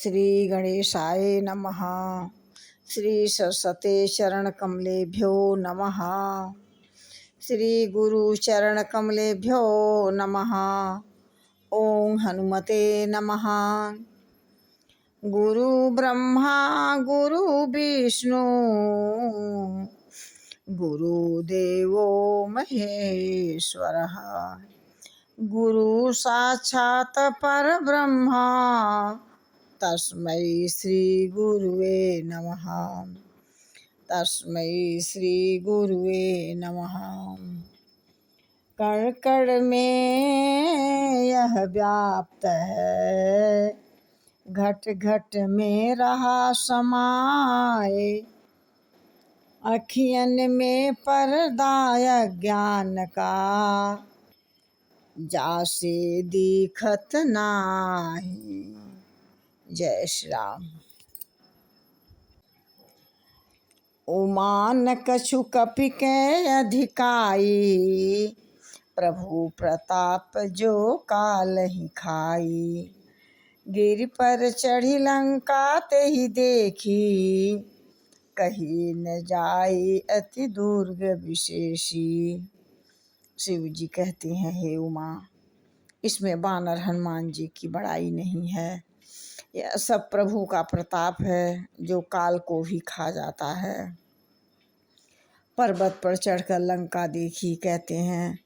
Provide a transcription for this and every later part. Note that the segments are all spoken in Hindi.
श्री गणेशाय नमः। श्री सरस्वते चरण कमलेभ्यो नमः। श्री गुरु चरण कमलेभ्यो नमः। ओम हनुमते नमः। गुरु ब्रह्मा गुरु विष्णु गुरुदेवो महेश्वरः। गुरु साक्षात् परब्रह्मा तस्मै श्री गुरुवे नमः। तस्मै श्री गुरुवे नमः। कण कण में यह व्याप्त है, घट घट में रहा समाए। अखियन में पर्दा ज्ञान का, जासे दिखत नाही। जय श्री राम। उमान कछु कपि के अधिकाई, प्रभु प्रताप जो कालहि खाई। गिरि पर चढ़ी लंका ते ही देखी, कही न जाई अति दुर्ग विशेषी। शिव जी कहते हैं, हे उमा, इसमें वानर हनुमान जी की बड़ाई नहीं है। यह सब प्रभु का प्रताप है जो काल को भी खा जाता है। पर्वत पर चढ़कर लंका देखी, कहते हैं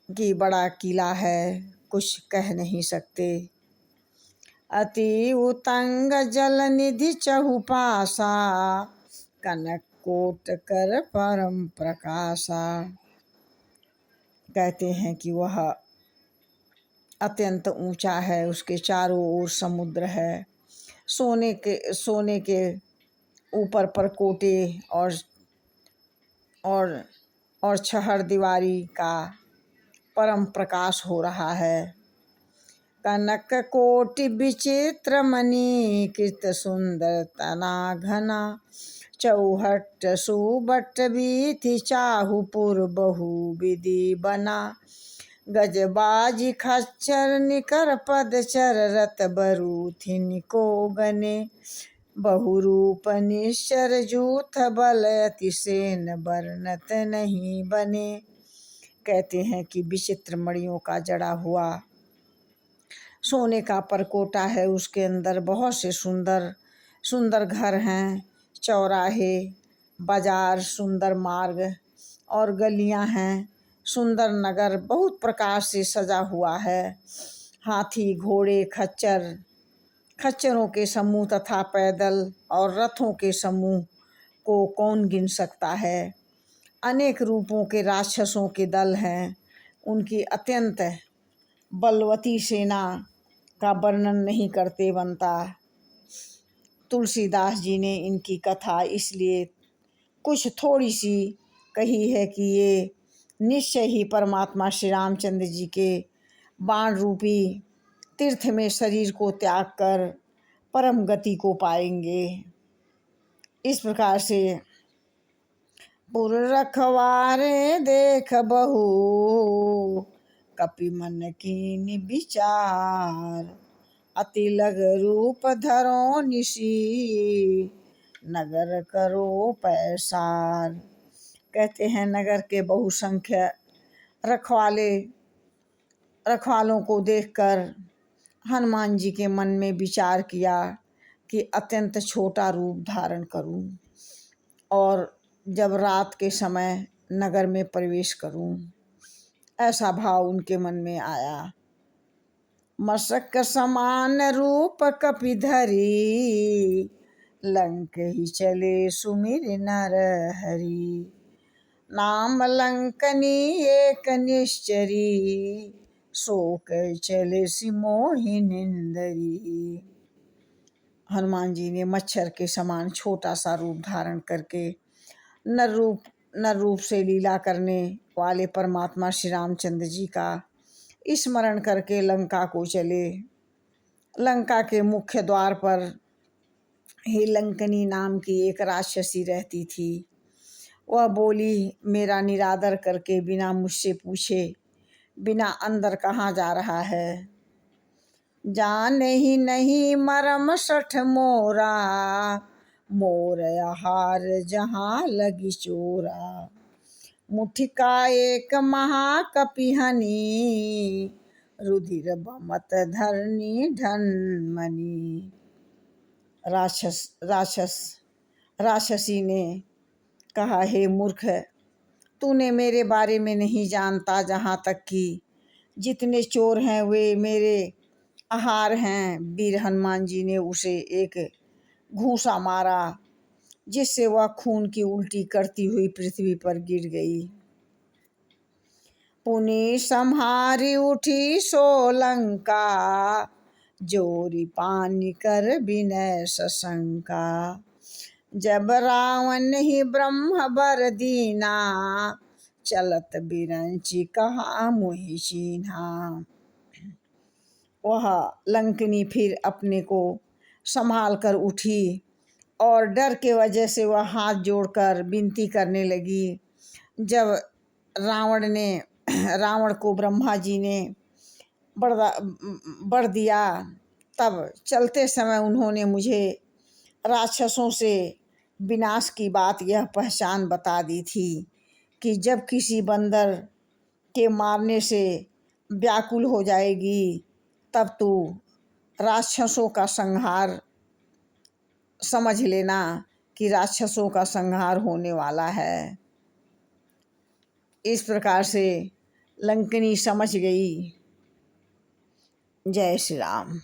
कि बड़ा किला है, कुछ कह नहीं सकते। अति उतंग जल निधि चहुपासा, कनक कोट कर परम प्रकाशा। कहते हैं कि वह अत्यंत ऊंचा है, उसके चारों ओर समुद्र है। सोने के ऊपर परकोटे और छहर दीवारी का परम प्रकाश हो रहा है। कनक कोटि विचित्र मणि, कृत सुंदर तना घना। चौहट सुबट बीथि, चाहुपुर बहु विधि बना। गजबाजी खच्चर निकर पदचर, रत बरू थिनिको गने। बहुरूप निश्चर जूथ, बल अतिसेन बरनत नहीं बने। कहते हैं कि विचित्र मणियों का जड़ा हुआ सोने का परकोटा है, उसके अंदर बहुत से सुंदर सुंदर घर हैं, चौराहे, बाजार, सुंदर मार्ग और गलियां हैं। सुंदर नगर बहुत प्रकार से सजा हुआ है। हाथी, घोड़े, खच्चरों के समूह तथा पैदल और रथों के समूह को कौन गिन सकता है। अनेक रूपों के राक्षसों के दल हैं। उनकी अत्यंत बलवती सेना का वर्णन नहीं करते बनता। तुलसीदास जी ने इनकी कथा इसलिए कुछ थोड़ी सी कही है कि ये निश्चय ही परमात्मा श्री रामचंद्र जी के बाण रूपी तीर्थ में शरीर को त्याग कर परम गति को पाएंगे। इस प्रकार से पुर रखवारे देख बहु, कपि मन कीन विचार। अति लग रूप धरो निशी, नगर करो पैसार। कहते हैं नगर के बहुसंख्य रखवालों को देखकर हनुमान जी के मन में विचार किया कि अत्यंत छोटा रूप धारण करूं और जब रात के समय नगर में प्रवेश करूं, ऐसा भाव उनके मन में आया। मशक समान रूप कपि धरी, लंक ही चले सुमिर नर हरि। नाम लंकनी एक निश्चरी, शोक चले सिमोहि निंदरी। हनुमान जी ने मच्छर के समान छोटा सा रूप धारण करके नर रूप से लीला करने वाले परमात्मा श्री रामचंद्र जी का स्मरण करके लंका को चले। लंका के मुख्य द्वार पर ही लंकनी नाम की एक राक्षसी रहती थी। वह बोली, मेरा निरादर करके बिना मुझसे पूछे बिना अंदर कहाँ जा रहा है। जाने ही नहीं मरम सठ मोरा, मोर आहार जहाँ लगी चोरा। मुठि का एक महाकपिहनी, रुधिर बमत धरनी ढनमनी। राक्षसी ने कहा, हे मूर्ख, तूने मेरे बारे में नहीं जानता, जहाँ तक कि जितने चोर हैं वे मेरे आहार हैं। वीर हनुमान जी ने उसे एक घूंसा मारा, जिससे वह खून की उल्टी करती हुई पृथ्वी पर गिर गई। पुनि संहारी उठी सोलंका, जोरी पानी कर विनय सशंका। जब रावण ही ब्रह्म बर दीना, चलत बिरंची कहा मुहि चीन्हा। वह लंकिनी फिर अपने को संभाल कर उठी और डर के वजह से वह हाथ जोड़कर विनती करने लगी। जब रावण को ब्रह्मा जी ने बर दिया, तब चलते समय उन्होंने मुझे राक्षसों से विनाश की बात यह पहचान बता दी थी कि जब किसी बंदर के मारने से व्याकुल हो जाएगी, तब तू राक्षसों का संहार समझ लेना कि राक्षसों का संहार होने वाला है। इस प्रकार से लंकिनी समझ गई। जय श्री राम।